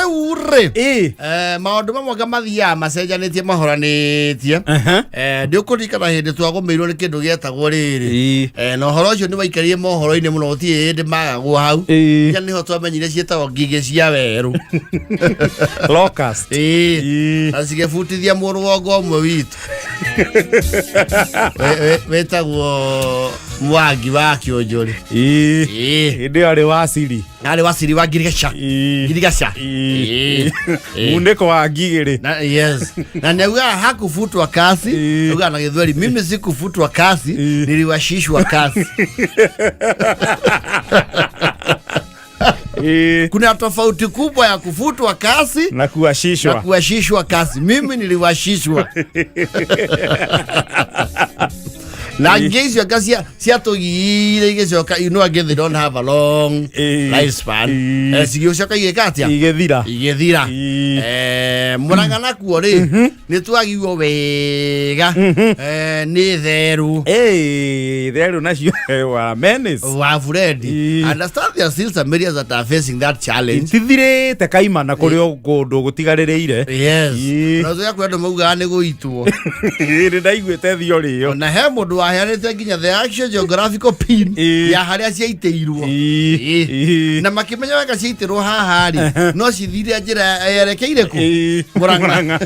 ure maundu mamwe kamathia macenjanetie mahoranetie ndiukurikana hindi twagomeirwo ni kindu gietagwo riri na horo ucio ni waikarie mohoro-ini muno utie hindi magagwo hau ya niho twamenyire cietagwo ngigĩ cia werũ locust na cigĩbutithia mũrũgongo ũmwe witũ wetagwo Mwaki wa Kĩonjũrĩ hindi arĩ wasiri wa Girigaca muniko wa ngigĩrĩ yes na neuga hakufutwa kasi neuga na Gĩthweri mimi sikufutwa kasi niliwashishwa kasi. Kuna tofauti kubwa ya kufutwa kasi na kuwashishwa kasi. Mimi niliwashishwa. Na ngezi ya kasi siatogire igecoka, you know, again they don't have a long lifespan. Sigicoka igekatia igethira murangana kuo ri ni twagiwo wega ni theru theru nacio wa menace wa Fred. Understand there are still some areas that are facing that challenge. Tithirite kaimana kurio kundu gutigaririire. Yes. Nazo kwenda mauga ni guitwo. Ni ndaiguite thio rio. Na he mundu waheanite nginya the actual geographical pin ya haria ciaiteirwo. Na makimenya wega ciaitirwo haha ri no cithire njira yerekeire ku Murang'a.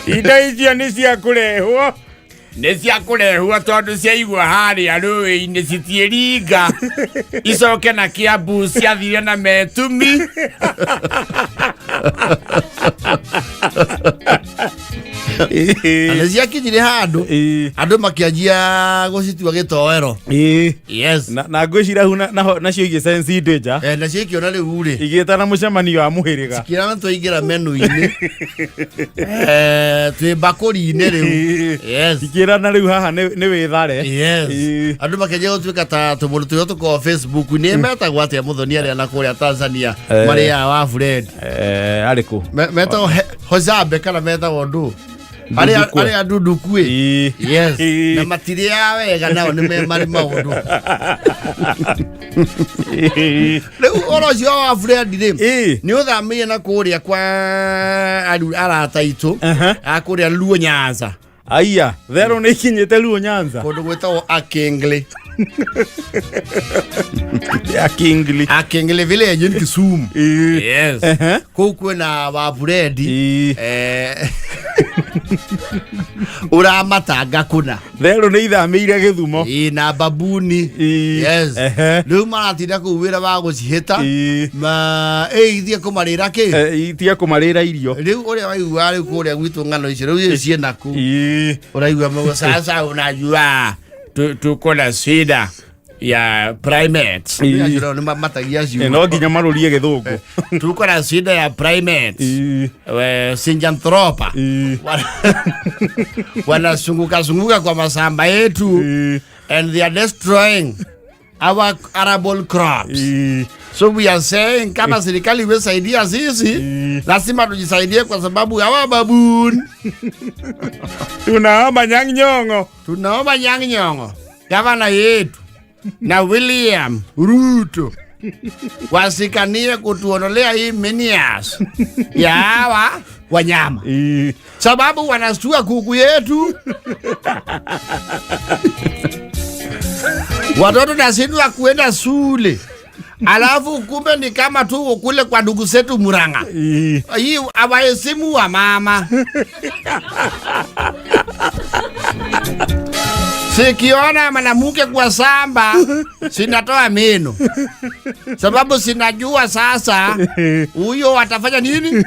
Indo icio ni cia kurehwo tondu ciaigwa haria rũĩ-inĩ citiĩringa icoke na Kiambu ciathire na Metumi. Anazia kijire handu andu makianjia gucitua gitoero. Yes. Na ngwicira hu nacio ige sense danger. Na cio ikiona riu ri igita na mucemanio wa muhiriga. Sikira twaingira menu-ini. Twi bakuri-ini riu. Yes. Sikira na riu haha ni withare. Yes. Andu makianjia gutuika ta tumundu tuyo tuko Facebook ni metagwo atia Muthoni aria na kuria Tanzania maria wa Fred. Ariku. Meta Hozabe kana meta wondu. Ari andu kwe. Yes. Na matiria wega nao ni mari maundu. Leo oro cio wa Fred ri ni uthamire na kuria kwa arata itu akuria Luo Nyanza. Aya, thero ni kinyete Luo Nyanza. Kundu gwetagwo Akengle. Akengle village in Kisumu. Yes. Kou kwina wa Fred uramatanga kuna thero ni ithamire Githumo na Babuni. Yes. Riu maratinda ku wira wa gucihita ma ithie kumarira ki itia kumarira irio riu uria waigua riu kuria gwitu ngano icio riu ciena ku uraigua mo sasa unajua tukona shida ya primates. Ni matagia cio no nginya marurie Githungu. Tuko na shida ya primates Sinjanthropa wanazunguka kwa mashamba yetu and they are destroying our arable crops. So we are saying kama serikali imesaidia sisi lazima tujisaidie kwa sababu hawa baboon. Tunaomba Nyang'nyong'o gavana yetu na William Ruto wasikanie kutuondolea hii menace ya hawa wanyama sababu wanastua kuku yetu. Watoto nasindwa kuenda shule alafu kumbe ni kama tu kule kwa ndugu zetu Murang'a. Hii hawaheshimu wa mama. Sikiona mwanamke kwa samba sinatoa meno sababu sinajua sasa huyo atafanya nini,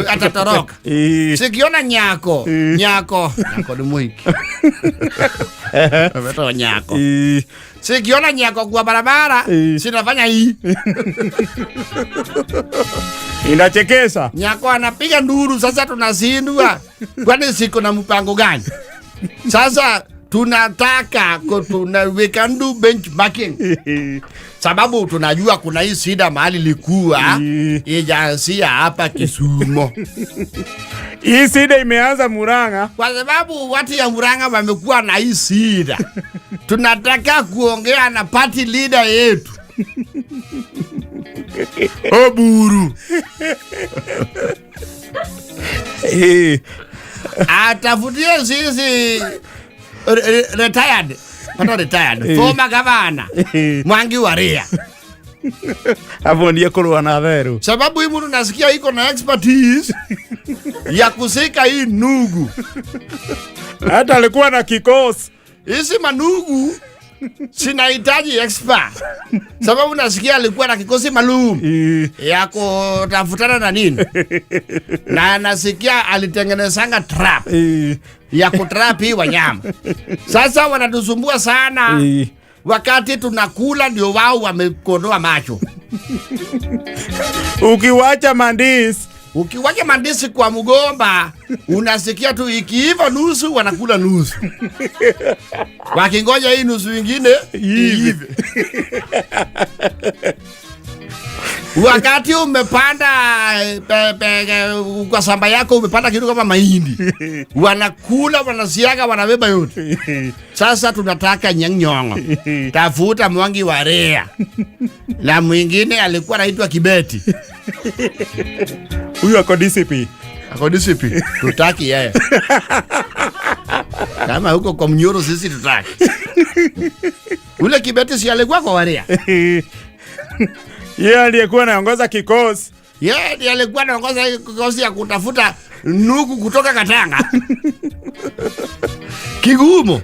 atatoroka. Sikiona nyako ni mwiki ametoa nyako. Sikiona nyako kwa barabara sinafanya hii inachekesha. Nyako anapiga nduru. Sasa tunasindwa kwani siko na mpango gani? Sasa tunataka we can do benchmarking sababu tunajua kuna hii shida mahali likuwa ijaanzia hapa Kisumu. Hii shida imeanza Murang'a kwa sababu watu ya Murang'a wamekuwa na hii shida. Tunataka kuongea na party leader yetu Oburu. Atafutie sisi retired. Not retired. Former governor. Mwangi Waria. Hapo ndiye korona veru. Sababu hii mtu nasikia iko na expertise ya kusika hii nugu. Hata alikuwa na kikosi. Hizi manugu sinahitaji expert. Sababu nasikia alikuwa na kikosi maalum ya kutafutana na nini. Na nasikia alitengenezanga trap ya kutrap hii wanyama. Sasa wanatusumbua sana. Wakati tunakula ndio wao wamekondoa macho. Ukiwacha mandisi kwa mgomba, unasikia tu ikiiva nusu wanakula nusu. Wakingoja hii nusu nyingine iive. Wakati umepanda kwa shamba yako umepanda kitu kama mahindi. Wanakula, wanasiaga, wanabeba yote. Sasa tunataka nyang'nyongo. Tafuta Mwangi Waria. Na mwingine alikuwa anaitwa Kibeti. Huyu ako DCP. Tutaki yeye. Kama huko kwa Mnyoro sisi tutaki. Ule Kibeti si alikuwa kwa Waria. Yeye aliyekuwa anaongoza kikosi. Yeye ndiye alikuwa anaongoza kikosi ya kutafuta nugu kutoka Katanga. Kigumo.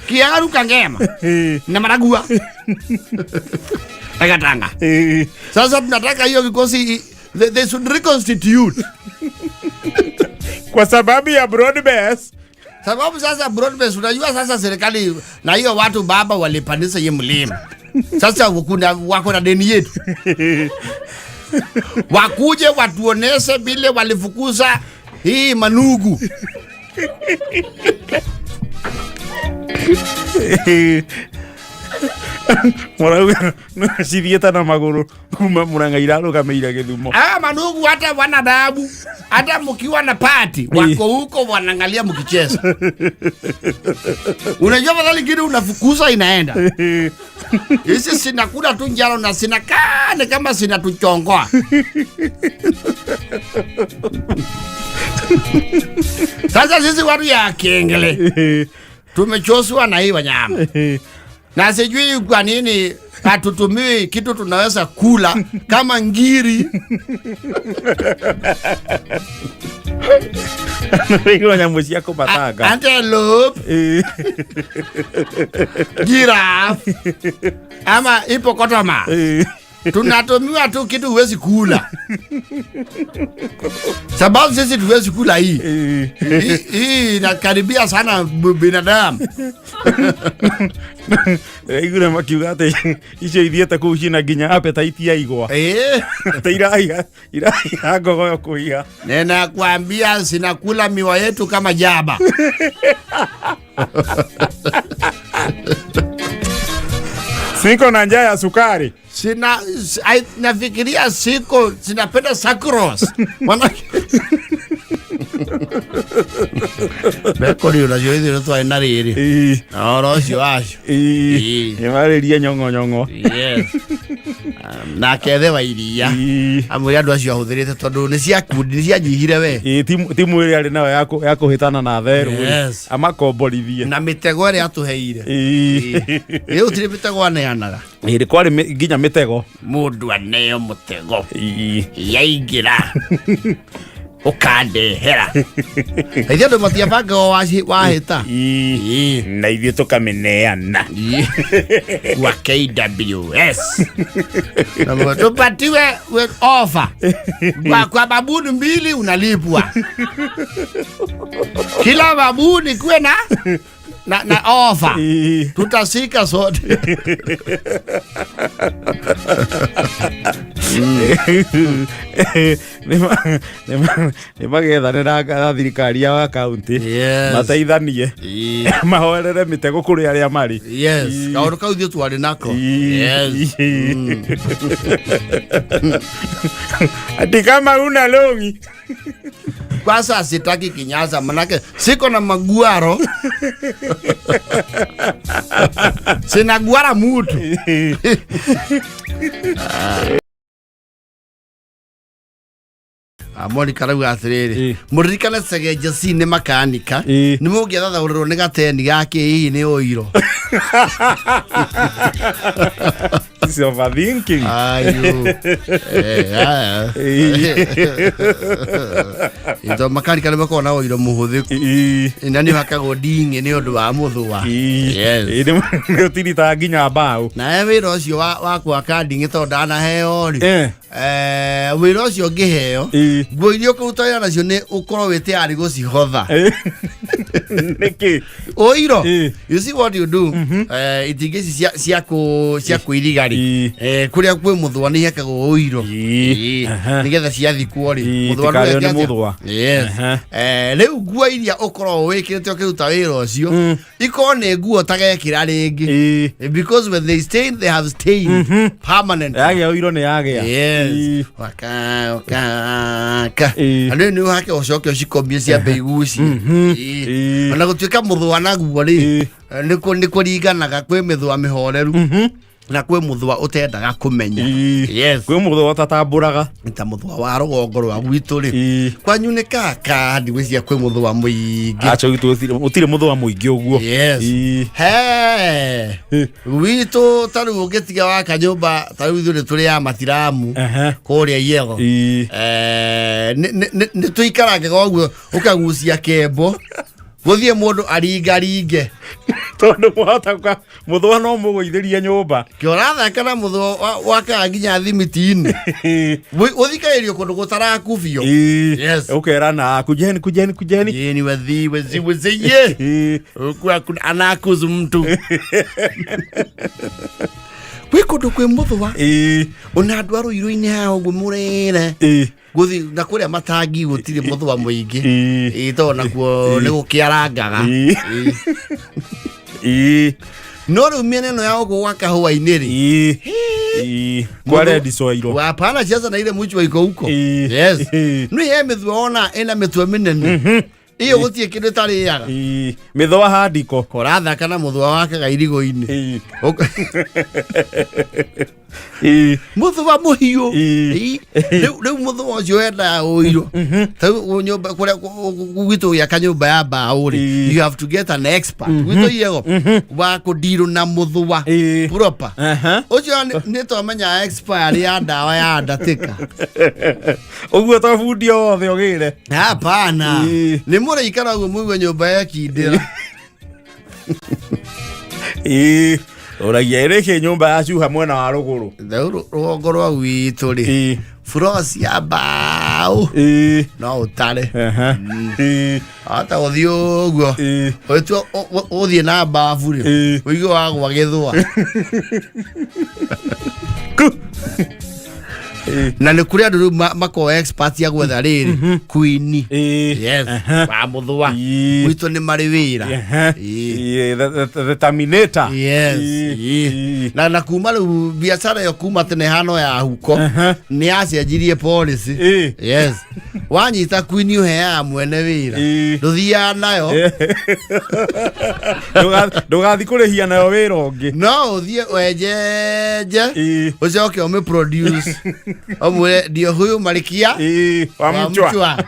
Kiaru Kangema. Na Maragua. Katanga. Sasa tunataka hiyo kikosi they should reconstitute. Kwa sababu ya broad base. Sababu sasa broad base unajua sasa serikali na hiyo watu baba walipandisha hii mlima. Sasa wako na deni yetu. Wakuje watuoneshe vile walifukuza hii manugu. Mwana nasidieta na maguru kuma Murangairaro kameira Githumo. Manugu hata wana dabu. Hata mkiwa na party wako huko wanaangalia mkicheza. Unajua madhali kitu unafukuza inaenda. Hizi sinakula tu njalo na sinakane kama sinatuchongoa. Sasa sisi watu ya kengele tumechoswa na hii wanyama. Na sijui kwa nini hatutumii kitu tunaweza kula kama ngiri. Wewe nyambuzi yako bataga. Antelope. Giraffe. Ama hipopotama. Tunatumia tu kitu huwezi kula. Sababu sisi tuwezi kula hii. Hii inakaribia sana binadamu. Igura makiugate icio ithiete kuu cina nginya appetite ya igwa. Teira gogo kuiga. Nena kuambia sinakula miwa yetu kama jaba. Siko na njaa ya sukari. Nafikiria siko sinapenda sucrose. Bekori unajua hizi ndio inariri. Orocio acio. Yamariria nyongo. Yes. Na kethe iria. Amwe andu acio ahũthĩrĩte tondu ni cia nyihire we. Timu ile ari nayo yako hitana na theru. Amakomborithie. Na mitego ĩrĩa atuheire. Rĩu tiri mitego aneanaga. Iri kwari nginya mitego. Mundu aneo mutego. Yaingira. Ukandehera. Ithio ndo matiabanga wahita. Na ithio tukameneana. Kwa KWS. Na tupatiwe offer. Kwa babuni 2 unalipwa. Kila babuni kuwe na offer. Tutasika sote. Nimagetha na thirikari ya kaunti mateithanie mahoerere mitego kuri aria mari. Yes. Kaundu kau thio twari nako. Yes. Ati kama una longi. Kwanza sitaki kinyaza manake siko na maguaro. Sina guara mutu. Monica rauga atiriri muririkane Sege Jesse ni makanika ni mugietha thauriro ni gateni gake hihi ni oiro It's overthinking. Ayo. Ito makanika ni makona oiro muhuthiku ina ni hakago ndingi ni undu wa muthua. Yes. Ni utirita nginya mbao na wira ucio wa kwaka ndingi to ndana heo ri wira ucio ngiheo nguo iria ukuruta wira nacio ni ukorwo wite ari gucihotha niki oiro. You see what you do? Itigeci cia kuirigari kuria kwi muthwa ni hekago oiro nigetha ciathikwo ri muthwa ni muthwa. Yes. Riu nguo iria ukorwo wikirite ukiruta wira ucio ikone nguo tagekira ringi because when they stain they have stain permanent. Yage oiro ni yage. Yes. Waka ane ni hake ucoke ucikomie cia beiguci ona gutuika muthwa naguo ri ni kuringanaga kwi mithwa mihoreru na kwi muthwa utendaga kumenya. Yes. Kwi muthwa tatamburaga ta muthwa wa rugongo rwa gwitu ri kwanyu ni kaka ndigwiciria kwi muthwa muingi acha utire muthwa muingi uguo. Yes. He gwitu taru ungetiga wa kanyumba taru ithu ni turi ya matiramu kuria yego ni tuikarange goguo ukagucia kembo guthie mundu aringaringe tondu mwataka muthwa no muguithiria nyumba kiorathaka na muthwa waka nginya thimitini uthikairio kundu gutarakubio. Yes. Ukerana kujeni yeni waziye kwa anakuzu mtu kwi kundu kwi muthwa ona andu a ruiru-ini hao gumurire guthi na kuria matangi gutire muthwa muingi to nakuo ni gukiarangaga no riu miene no yao gwaka huwa-ini ri kware ndicoiro hapana ciaca na ile muchwa iko huko. Yes. No ye mithwa ona ina mithwa minene iyo gutie kindu tariaga mithwa handiko korathaka na muthwa wake gairigo-ini muthwa muhiu riu muthwa ucio enda uiro tau nyumba kuria gwitu ya kanyumba ya mbao ri you have to get an expert gwitu yego wa kudiru na muthwa proper ucio ni to menya expert ya ndawa ya ndatika uguo to fundi othe ogire hapana ni muri ikara uguo mugwe nyumba ya kindira oragia ereke nyumba ya cuha mwena wa ruguru rugongo rwa gwitu ri floors ya mbao no utare ata uthii uguo witu uthii na mbavu ri uige wagwa githwa na ni kuria andu mako expert ya gwetha riri Queen. Yes. Wa muthwa gwitu ni mari wira the terminator. Yes. Na kuma riu biashara yo kuma tene hano ya huko ni acenjirie policy. Yes. Wanyita Queen uhea mwene wira nduthia nayo ndugathi kurihia nayo wira ungi no uthie wenjeje ucoke ume produce omwe ndio huyu malikia wa MUTHUA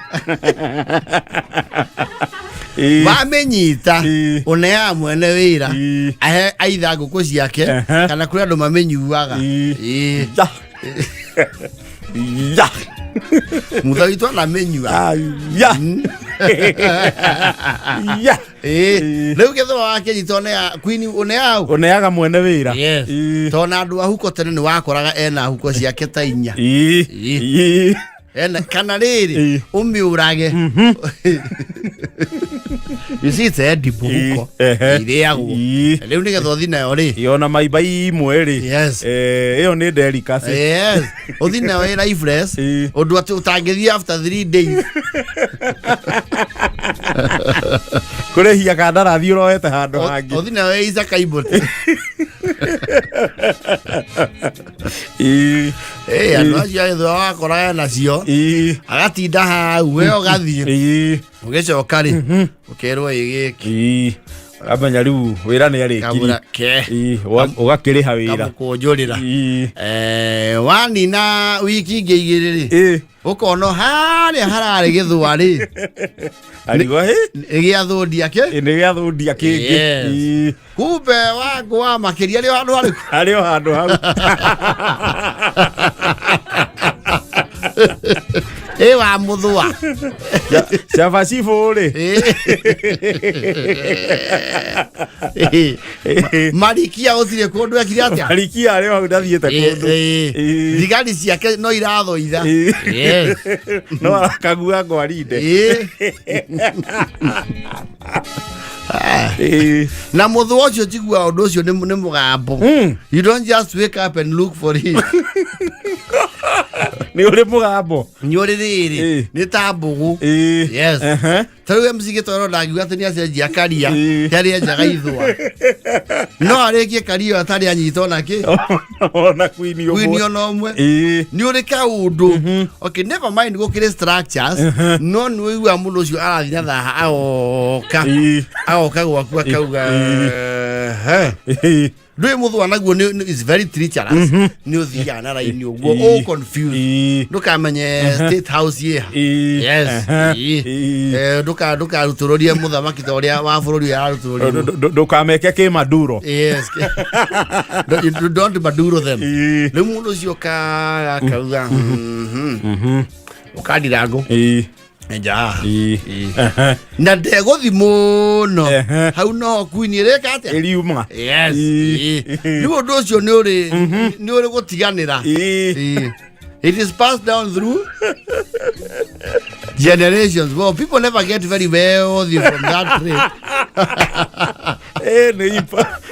wamenyita unea mwene wira aitha nguku ciake kana kuri andu mamenyuaga ya mutha witwa na menyua ya ya riu githwa wake nyitone ya Queen uneaga mwene wira. Yes. Tona andu ahuko tene ni wakoraga ena huko ciake ta inya ena kana riri umiurage you see it's a deep huko iriago riu ni getho thina yo ri yona maibai imwe ri. Yes. Iyo ni delicacy. Yes. Uthina yo ira ifres undu ati utangithie after 3 days kurehia kandarathi uroete handu hangi uthina yo isa kaibote andu acio ethwa wakoraga nacio agatinda hau we ugathie ugicoka ri ukerwo igiki amenya riu wira ni ari kiri ugakiriha wira kamukunjurira wanina wiki ngigiriri ukono haria harari githwa ri arigo he giathundia ke ni giathundia kingi kumbe wangu wa makiria ri handu hau wa muthua Shavasifu ri marikia uthire kundu akiri atia marikia ari wa ndathiete kundu thigari ciake no irathoitha no akagua ngwarinde na muthua ucio tigua undu ucio ni mugambo. You don't just wake up and look for it. Ni uri mugambo ni uri riri ni tambugu. Yes. Tariu mzige toro ndagiuga ati ni acenjia karia kari enjaga ithwa no arikie karia atari anyitwo naki ona kwini ono mwe ni uri kaundu. Okay, never mind gukire structures no ni wiwa mundu ucio arathina thaha aoka gwaku akauga Dwe muthua naguo is very treacherous. Ni uthia na raini uguo confused. Ndukamenye State House here. Yes. Nduka ruturoria muthamaki toria wa bururi ya ruturoria. Ndukameke ke Maduro. Yes. Don't Maduro them. Le mundu cio ka kauga. Ukadirago. Eja. Na ndegothi muno hau no kwinireka atia eliuma. Yes. Ni undu ucio ni uri gutiganira. It is passed down through generations. Well, people never get very wealthy from that trade.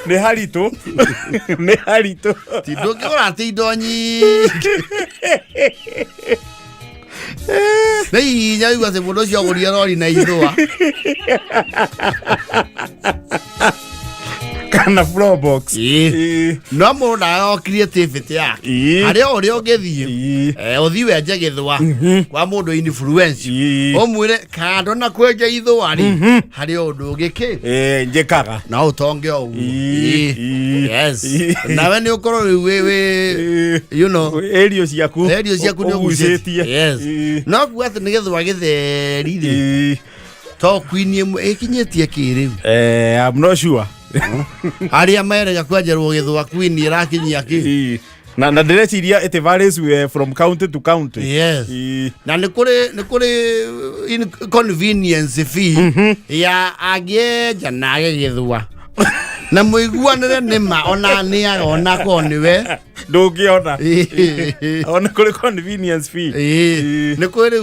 Ne harito. Ne harito. Ti ndungigura ti indo nyingi. Nei nyau ase mundu cio guria rori na ithwa kana floor box no mundu o creativity yake aria uri ungithie uthi wenje githwa kwa mundu influence umwire kando na kwenja ithwa ri hari undu ungiki njikaga na utonge o yes nawe ni ukoro we you know erio ciaku ni ugucetie yes no kuati ni githwa githeri ri to kwinie ikinyetie kiriu I'm not sure aria merega kwenjerwo githwa kwinie rakinyia ki na ndireciria it varies from county to county. Yes. Na ni kuri inconvenience fee ya ageja na githwa na muiguanire nima ona nia ona ko niwe ndugiona ona kuri convenience fee ni kuri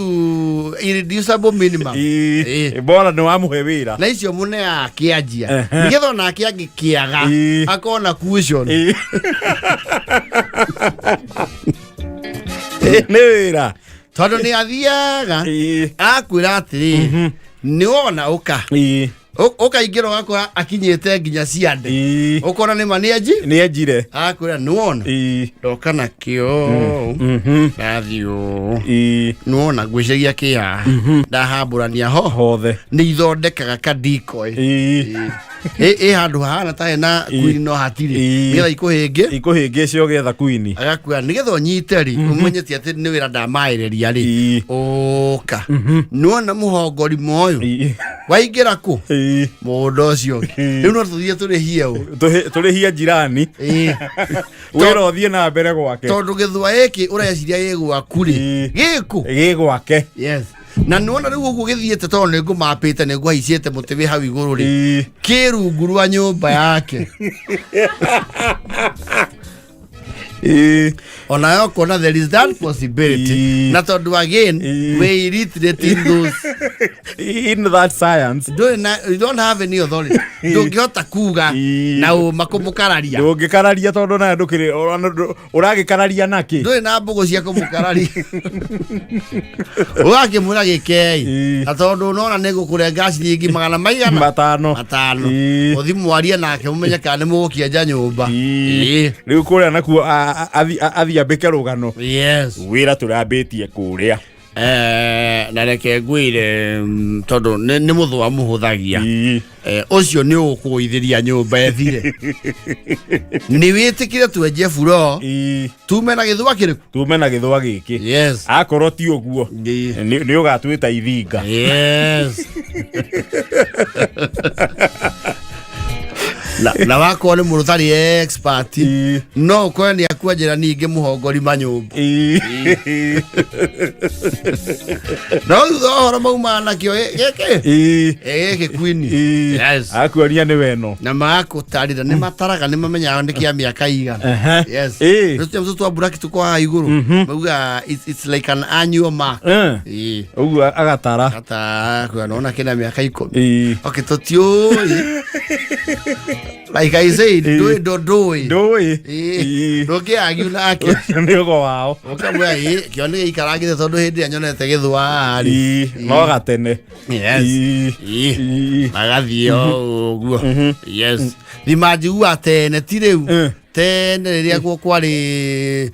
irreducible minimum bora ni wamuhe wira na icio mune akianjia nigetho na akiangikiaga akona cushion ni wira tondu ni athiaga akwira atiri ni wona uka ukaingiro gakwa akinyete nginya ciande ukona ni manieji ni ejire akwira nuona ndoka nakio nathio nuona gwicegia kia ndahamburania hothe ni ithondekaga kadikoi handu hana ta na queen no hatiri ngira ikuhinge cio getha queen agakwira nigetha unyite ri umenyete ati ni wira ndamaireria ri oka nuona muhongori moyo waingira ku mundu ucio riu no tuthie turi hia jirani wira uthie na mbere gwake tondu githwa iki ureciria gigwaku ri gigwake yes na nuona riu uguo githiete tondu ni ngumapite ni ngwaiciete mutivi hau iguru ri kirungu rwa nyumba yake ona yo kona there is that possibility na tondu again we illiterate in those in that science you don't have any authority ndungihota kuga na makumukararia ndungikararia tondu na ndukire uragikararia naki nduri na mbugo cia kumukararia urakimura gikei na tondu nona nigukurenga ciringi 500 uthi mwaria nake mumenye kana mugukienja nyumba riu kuria nakuo athi ambike rugano yes wira turambitie kuria na reke ngwire tondu ni muthwa muhuthagia ucio ni ukuithiria nyumba ethire ni witikire twenje furo tume na githwa kiriku tume na githwa giki yes akorwo ti uguo ni ugatwita ithinga yes na wako ni mundu tari expert no ko ni akwanjira ninge muhongori manyumba no thora mauma na kio geke queen yes akwaria ni weno na makutarira ni mataraga ni mamenya ndi kia miaka igana yes ndio mtu tu buraki tuko ha iguru mauga it's like an annual mark ugu agatara kwa naona kina miaka 10 okay totio like I said, do it. Okay, argue like it. Wow. Okay, kione ikarage todo hindi anyonete githwa ari. No gatene. Yes. Magathio guo. Yes. Thimanju atene ti riu. Tene riria kwari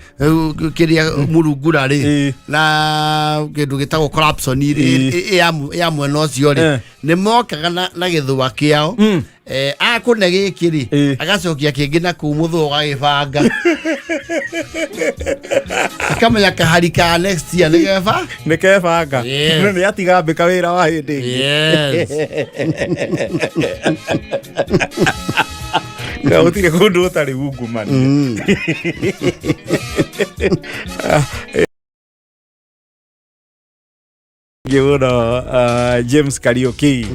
kiria murungura ri na kindu gitagwo corruption ri ya mwena ucio ri ni mokaga na githwa kiao akune giki ri agacokia kingi na ku muthu gagibanga akamenya kaharika next year ni kebanga ni atiga mbika wira wa hindi yes Kautire kundu utari ungumani James Karaoke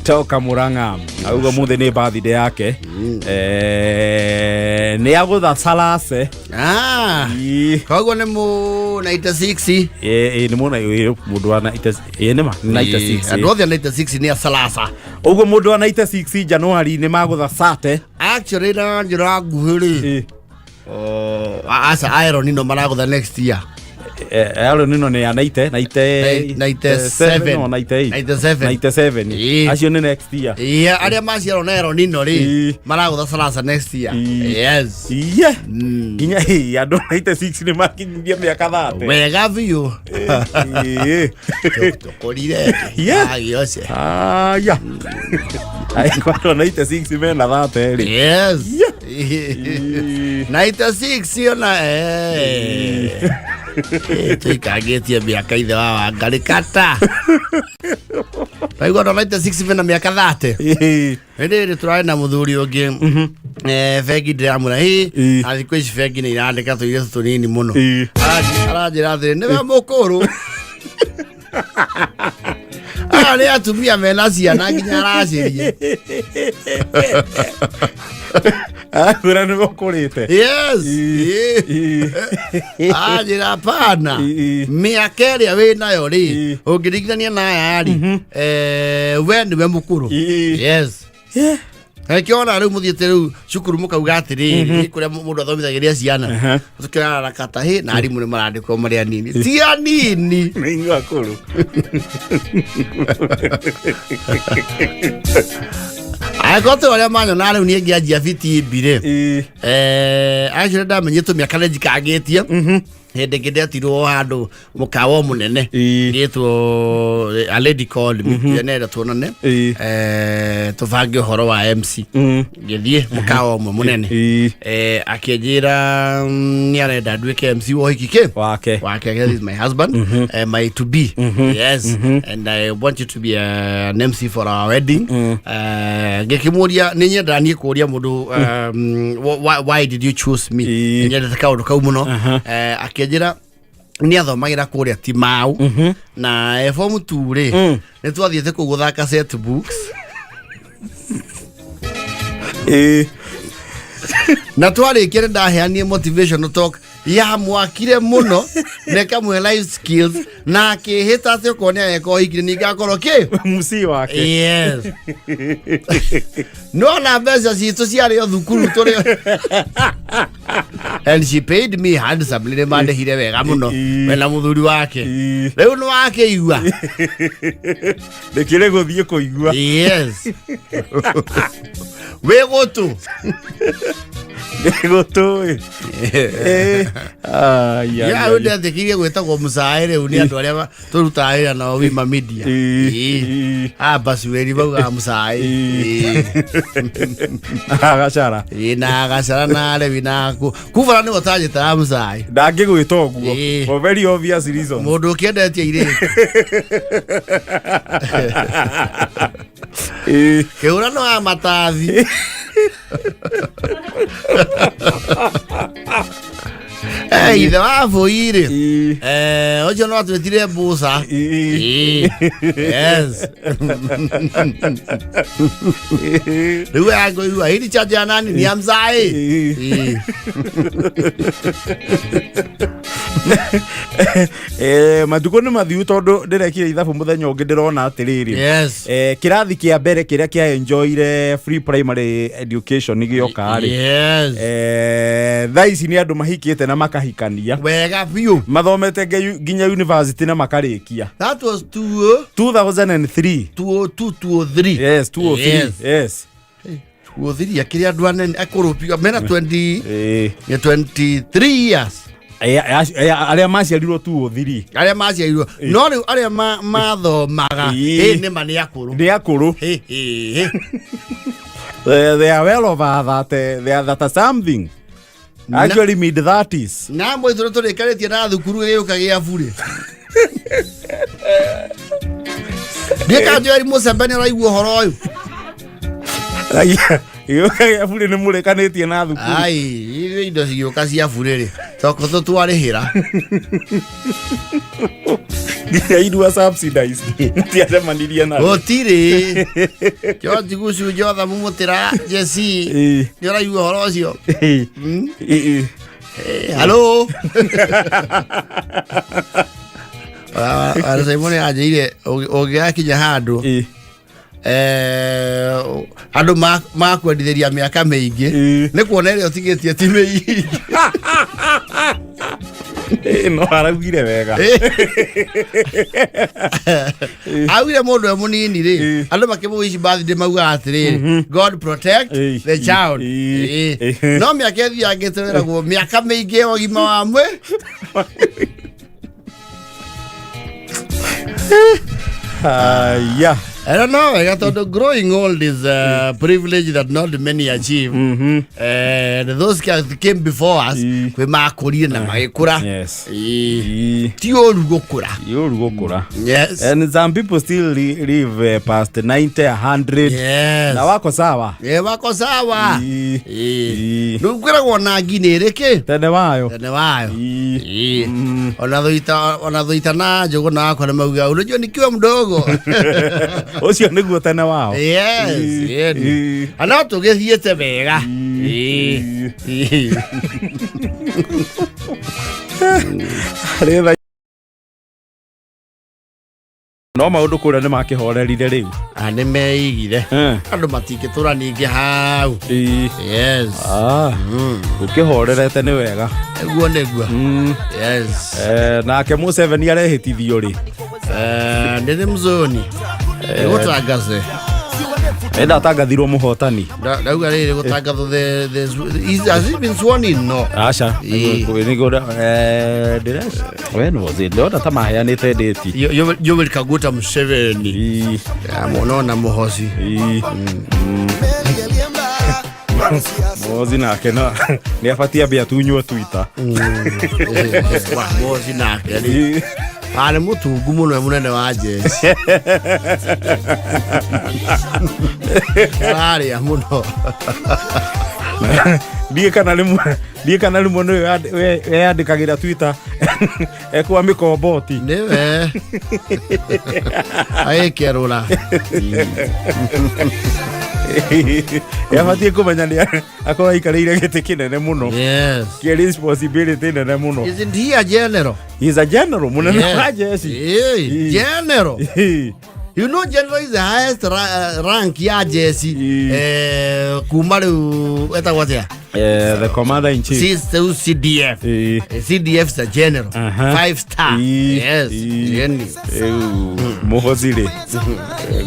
toka Murang'a auga muthe ni birthday yake ni agutha salase koguo ni mu 96 ni mu mundu wa 96 andu othe 96 ni salasa uguo mundu wa 96 January ni magutha sate actually na njira nguhiri asa iron no maragutha next year alo nino ni 97 acio ni next year aria maciaro nero nino ri maragutha salasa next year yes ginya andu 96 ni makinyia miaka 30 wega biu tokorire yose ya ai kwaro 96 mena 30 ri yes 96 ona tuikagetia miaka ithe wa wangarikata Paigo ndo 96 vena miaka 30 ende turai na muthuri ungi fegi ndamura hi athikwo ici fegi ni irandika tuire tunini muno aranjira thiri ni we mukuru ari atumia mena ciana nginya aracirie Akura ni gokurite yes ajira pana miaka ria we nayo ri ungirigithania na yari we ni we mukuru yes kiona riu muthiete riu cukuru mukauga atiri kuria mundu athomithagiria ciana tukira rakata hi na arimu ni marandikwo maria nini ti anini ni akuru akote wale manyo na riu ni ngianjia fiti mbire actually ndamenyetwo miaka nĩ njikagetie hende ngedetirwo handu mukawa munene ngitwo a lady called me nenda tuonane tubange horo wa MC ngithie mukawa munene akinjira ni arenda ndwike MC wo hikike wake this is my husband my to be yes and I want you to be an MC for our wedding ngikimuria ni nyenda ni kuria mundu why did you choose me nyenda kaundu kau muno akinjira ni athomagira kuria ti mau na form 2 ri ni twathiete kuguthaka set books na twarikire ndaheanie motivational talk ya mwakire muno neka mwe life skills na kihita ati ukonia eko hikire ni gakoro ki musi wake yes no na beza citu ciari o thukuru turi and she paid me handsomely mande hire wega muno wena muthuri wake riu no wake igua ndikire guthie kuigua yes we gotu Gotoi. Ya udah tekiria gwetagwo musaire uni andu aria turutaira na wima media. Basi weri bauga musaire. Agacara. Na agacara na ale binaku. Kuvara ni gotajita musaire. Ndangigwita oguo. For very obvious reason. Mundu ukiendetie ire. Keura no amatathi. Ithe wa Bũire ũcio no twĩtire Mbuca. Yes. Rĩu angĩigua hili chaja ya nani ni ya mzai. Matukũ nĩ mathiu tondũ ndĩrekire ithabu mũthenya ũngĩ ndĩrona atĩrĩrĩ. Yes. Kĩrathi kĩa mbere kĩrĩa kĩa enjoyire free primary education gĩoka rĩ. Yes. Thaa ici nĩ andũ mahikĩte na makahikania. Wega biũ. Mathomete nginya university na makarĩkia. That was 2003. 2003. Yes, 2003. Yes. Wothiri akiri andu anene akurupiga mena 23 years. Aria maciarirwo tu thiri. Aria maciarirwo. No riu aria mathomaga ni mani akuru. Ni akuru. They are well over that. They are that something. Actually mid 30s. Na mwe toro rekaritie na thukuru gĩuka gĩa bure. Ndika ndio ari Museveni araigua horo uyu. Gĩuka gĩa bure nĩ mũrekanĩtie na thukuru. Ai, indo cigĩuka cia bure rĩ. Toko tũtwarĩhĩra. Nginya irua subsidize. Tiaremanirie na. Gũtirĩ. George Gucu Jotha Mumutĩra Jesse. Nĩ ũraigua horo ũcio. Hello. Simoni ajire ũngĩgakinya handũ. Andu makwendithĩria mĩaka mĩingĩ nĩ kuona ĩrĩa ũtigĩtie ti mĩingĩ. No araugire wega. Augire mũndũ e mũnini rĩ andũ makĩmũici birthday mauga atĩrĩrĩ God protect the child. No mĩaka ĩthiangĩte wĩragwo mĩaka mĩingĩ ũgima wa mwĩrĩ. Yeah. I don't know. I thought growing old is a privilege that not many achieve. And those guys came before us, we makuri na magikura. Yes. Ti oru gukura. Yoru gukura. Yes. And some people still live past 90, 100. Yes. Na wako sawa. Wako sawa. Nukura wona ginereke. Tene wayo. Tene wayo. Ona thuita na jogo na wako na mauga unajua nikiwa mdogo. Ocio niguo tene wao. Yes. Ana tugithiete wega. No maundu kuria ni makihorerire riu. Nĩ meigire. Andu matingĩtũra ningĩ hau. Yes. Ukihorerete ni wega. Eguo nĩguo. Yes. Nake Museveni arehĩtithio ri. Ndĩ mzoni. Gũtangathe. Enda tangathirwo muhotani. Ndauga rĩrĩ gũtangatho has he been sworn in? No. Acha. When was it? Ndona ta maheanĩte date. Yoweri Kaguta Museveni. Muona muhoci. Muhoci nake no nĩ abatie ambia tunywo THUITA. Muhoci nake arĩ mũtungu mũno mũnene wa jeshi. Ararĩa mũno. Ndiĩ kana rĩmwe nĩwe weyandĩkagĩra THUITA ekwa mĩkomboti. Nĩwe agĩkerũra. Yabatie kumenya nĩ akorwo aikarĩire gĩtĩ kĩnene mũno. Yes. Kĩ responsibility nene mũno. Isn't he a general? He's a general. Munene wa jeshi. General. You know, general is the highest rank ya jeshi. Kumaru, what here? The commander in chief. CDF. CDF is the general. 5-star. Yes. Mohozire.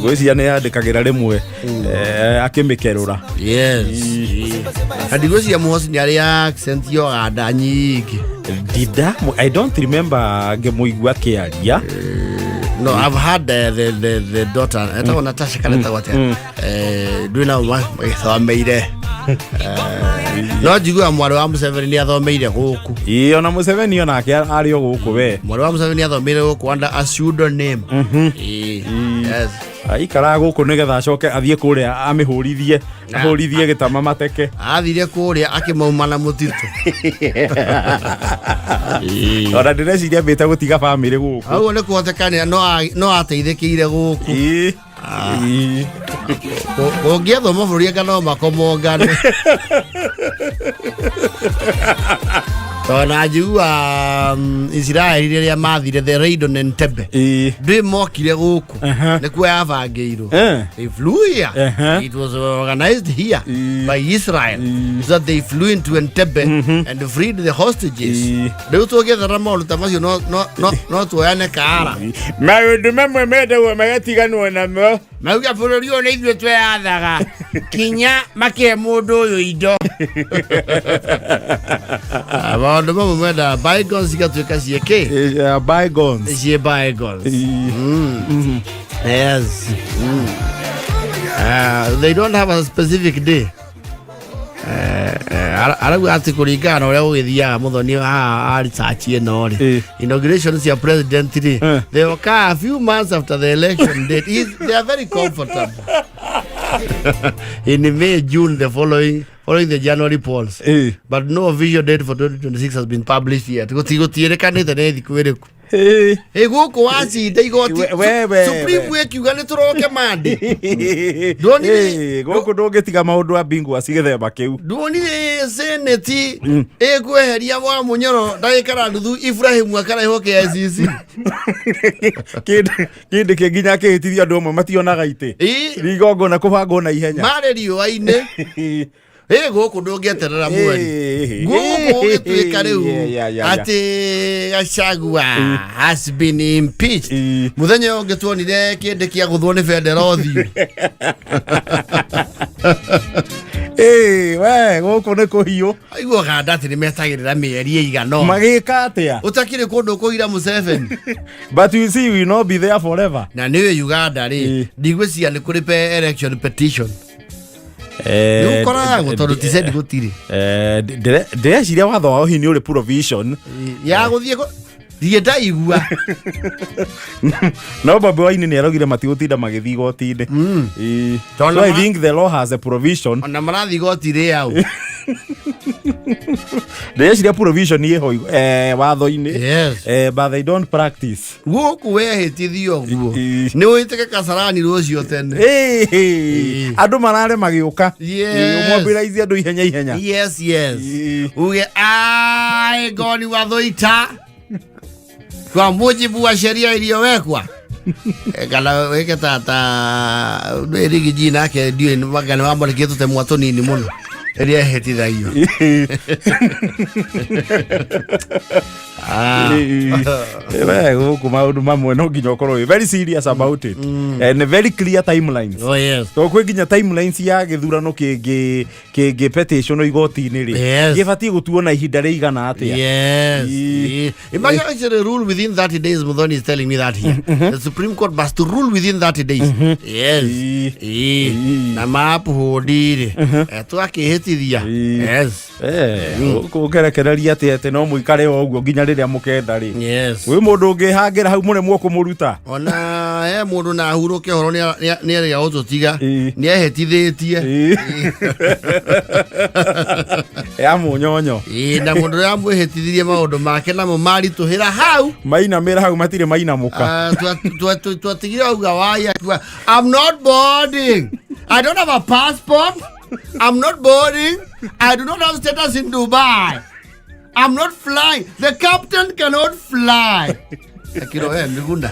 Goisi ya de kagera rimwe. Akemekerura. Yes. Hadi goisi ya Mohozi ni ya accent yo adanyiki. Dida? I don't remember MWAKI ya. No, I've had the daughter. I don't Natasha Kaleta what. Do you know what? So made no jigu amwaro wa Museveni athomeire guku. Ona Museveni ona ke ari o guku we. Mwaro wa Museveni athomeire guku under a pseudonym. Yes. Aikara guku nigetha acoke athie kuria amihurithie ahurithie gitama mateke. Athire kuria akimauma na mutitu. Ora ndĩreciria mbĩte gũtiga family guku. Au ne kuhotekania no ateithĩkĩire guku. Ũngĩethwo mabũrũri anga no makomongane. Tona njigua Israeli rĩrĩa mathire the raid on Entebbe. Ndĩ mokire guku. Nĩkuo yabangĩirwo. They flew here. It was organized here by Israel. So that they flew into Entebbe and freed the hostages. Rĩu tũgĩethera maũndũ ta macio no tuoyane kaara. Maũndũ mamwe mendaguo magatiganwo namo. Mauga bũrũri ũyũ nĩ ithuĩ tweyathaga. Kinya make mũndũ ũyũ indo. Maũndũ mamwe menda bygones igatuĩka ciĩkĩ? Bygones. Ciĩ bygones. Yes. They don't have a specific day. Aragu ati kuringana uria ugithiaga muthoni research ino ri inauguration cia president ri they occur a few months after the election date. They are very comfortable. In May, June, the following the January polls, but no official date for 2026 has been published yet. Gutierekanite ne thiku iriku. Guku wacinda igoti Supreme wekiuga nĩ tũroke mandi. Ndonire guku ndũngĩtiga maũndũ a bingu acigĩthemba kĩu. Ndonire seneti ĩkweheria wa Munyoro ndagĩkara nuthu Ibrahim akaraihwo KICC. Kĩndĩ kĩnginya kĩhĩtithia andũ amwe mationaga itĩ. Rigongona kũbangwo na ihenya. Marĩ riũa-inĩ. Guku ndũngĩeterera mweri. Guku gĩtuĩka rĩu atĩ Gachagua has been impeached. Muthenya ũngĩ tuonire kĩndĩ kĩa gũthwo nĩ bendera ũthiũ. We guku nĩ kũhiũ. Aiguaga atĩ nĩ metagĩrĩra mĩeri ĩigana. Magĩka atĩa? Ũtakĩrĩ kũndũ kũira Museveni. But you see, we will not be there forever. Na nĩwe Uganda rĩ, ndigwĩciria nĩ kũrĩ election petition. Nĩũkoraga tondũ ticendi gũtirĩ. Ndĩreciria watho wao hihi nĩ ũrĩ provision ya gũthiĩ thiĩ ndaigua. No Bobi Wine nĩ araugire matigũtinda magĩthiĩ igoti-inĩ. So I think the law has a provision. Ona marathiĩ igoti rĩao. Ndĩreciria provision ĩho watho-inĩ. Yes. But they don't practice. Guku wehĩtithio ũguo. Nĩ ũhĩtĩke Kasarani rũciũ tene. Andũ marare magĩũka. Mobilize andũ ihenya ihenya. Yes. Uge Ngoni wa THUITA kwa mujibu wa sheria iliyowekwa. Kana weke tata ndwĩrigi jina yake ndio magana mambo nikĩtute mwato nini muno. Eria hetithagio. Guku maũndũ mamwe no nginya ũkorwo very serious about it and very clear timelines. Oh yes. To kwĩ nginya timelines ya gĩthurano kĩngĩ petition igoti-inĩ rĩ. Gĩbatiĩ gũtuo na ihinda rĩigana atĩa. Yes. Imagine actually rule within 30 days. Muthoni is telling me that here. The Supreme Court must rule within 30 days. Yes. Na mapu hodire. Twakĩhĩtithia. Yes. Ũkerekereria atĩ no mũikare o ũguo nginya rĩrĩa mũkenda rĩ. Yes. Wĩ mũndũ ũngĩhangĩra hau mũremwo kũmũruta. Ona mũndũ na ahurũke horo nĩ arĩa ũtũtiga nĩ ehĩtithĩtie. Ya mũnyonyo. Na mũndũ ũrĩa amwĩhĩtithirie maũndũ make namo maritũhĩra hau. Mainamĩra hau matirĩ mainamũka. Twatigire auga waya. I'm not boarding. I don't have a passport. I'm not boarding. I do not have status in Dubai. I'm not flying. The captain cannot fly. Akiro Miguna.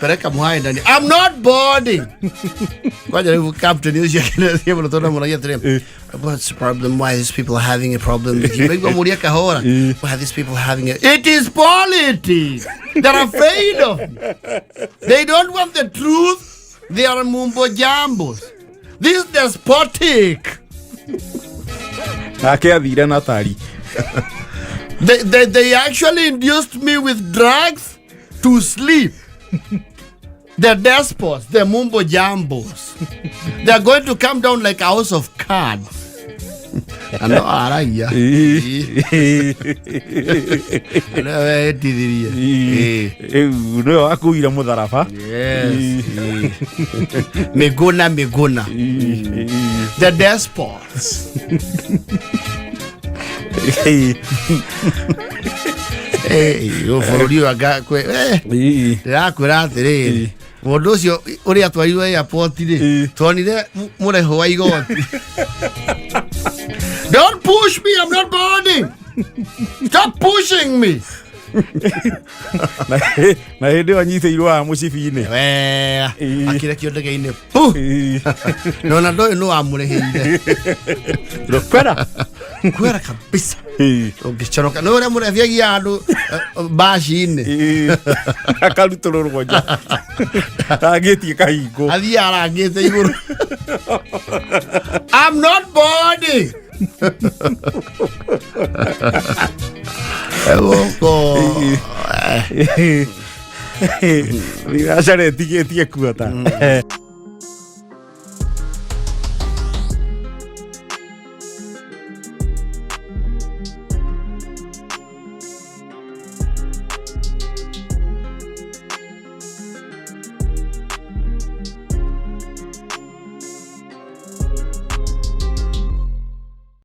Pereka muhai ndani. I'm not boarding. Kwaja hivi captain yushi akina mnatona mwanajia tena. What's the problem? Why these people are having a problem with you? Maybe muria kahora. Why these people having a... It is politics. They're afraid of it. They don't want the truth. They are mumbo jambos. This is despotic. They actually induced me with drugs to sleep. The despots, the mumbo jambos. They're going to come down like a house of cards. Ano araya. No akuira mudarafa. Yes. Miguna. The despots. Yo fororio aga kwe. Ya kwera tere. Mundu ucio uria twaiwe airport ri twonire mureho wa igoti. Don't push me, I'm not boarding. Stop pushing me. Na hindi wanyitĩirwo wa mũcibi-inĩ akĩre kĩondege-inĩ nona ndoĩ nũ wamũrĩhĩire kwera kabisa ũngĩconoka nĩ ũrĩa mũrebiagia andũ mbaci-inĩ akarutũrũrwo nja arangĩtie kahingo athiĩ arangĩte igũrũ. I'm not boarding. Acaretigetie kuota.